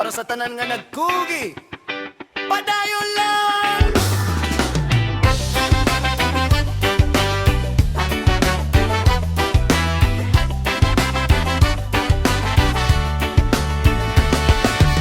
para sa tanan nga nagkugi. Padayon lang!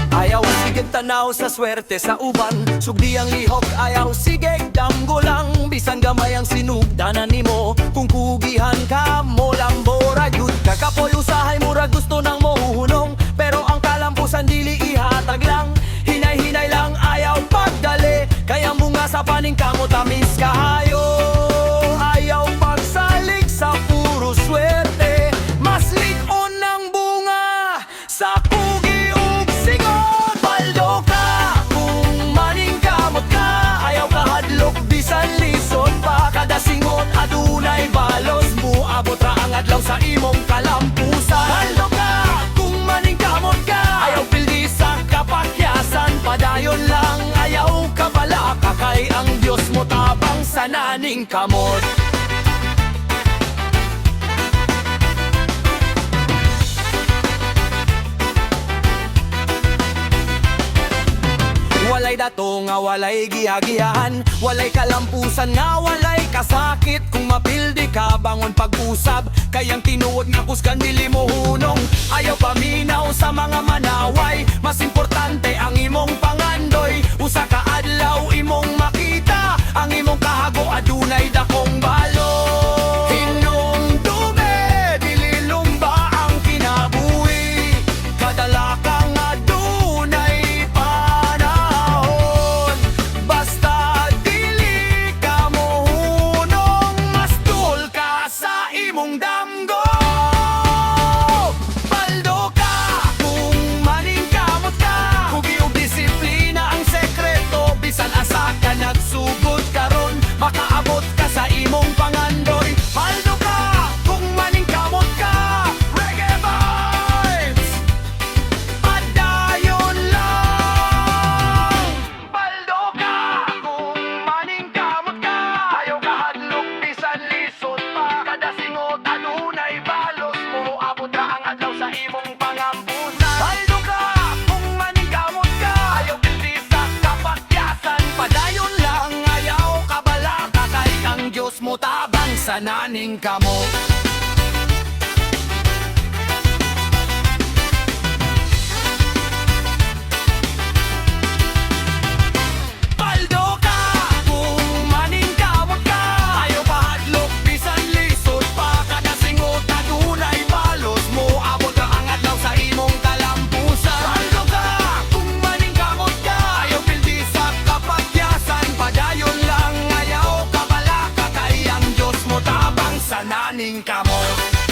Ayaw sige tanaw sa swerte sa uban, sugdi ang lihok ayaw sige damgo lang. Bisan gamay ang sinugdanan nimo, kung kugihan ka mo lang mura yun. Kakapoy usahay mura gusto nang mohuhunong, pero ang kalampusan dili ihatag lang. Hinay-hinay lang ayaw pagdali, kaya bunga sa paning kamot amis kahayo. Ayaw pagsalig sa puro swerte, mas lig-on ng bunga sa kugi ug sigot. Paldo ka kung maning kamot ka, ayaw kahadlok bisan lisod pa. Kada singot adunay balos, muabot ra ang adlaw sa imong kalampusan. Paldo ka kung maning kamot ka, ayaw pildi sa kapakyasan. Padayon lang ayaw kabala, kakay ang Diyos mo tabang sa naning kamot. Walay dato nga walay gihagihan, walay kalampusan nga walay kasakit. Kung mapildi ka bangon pag-usab, kayang tinuod nga kusgan dili mo hunong. Ayaw paminaw sa mga manaway, mas importante ang imong pangandoy. Usa ka adlaw imong makita, ang imong kahago adunay dakong balo. Hinumdume dili lumba ang kinabuhi, kadala kang adunay panahon. Basta dili ka mohunong, mas duol ka sa imong damgo. Paldo ka kung maning kamot ka, kugi ug disiplina ang sekreto. Bisan asa ka nagsugod karon, makaabot ka sa imong pangandoy. Paldo ka kung maning kamot ka, reggae vibes, padayon lang. Paldo ka kung maning kamot ka, ayaw kahadlok bisan lisod pa. Kada singot adunay balos, mo abot ra ang adlaw sa imong pangampusan. Paldo ka kung maning kamot ka, ayaw pildi sa kapakyasan. Padayon lang ayaw kabala, kakay ang Diyos mo tabang sa naning kamot. Paldo ka kung maning kamot ka, ayaw kahadlok bisan lisod pa. Kada singot adunay balos, mo abot ra ang adlaw sa imong kalampusan. Paldo ka kung maning kamot ka, ayaw pildi sa kapakyasan. Padayon lang ayaw kabala, kakay ang Diyos mo tabang sa naning kamot.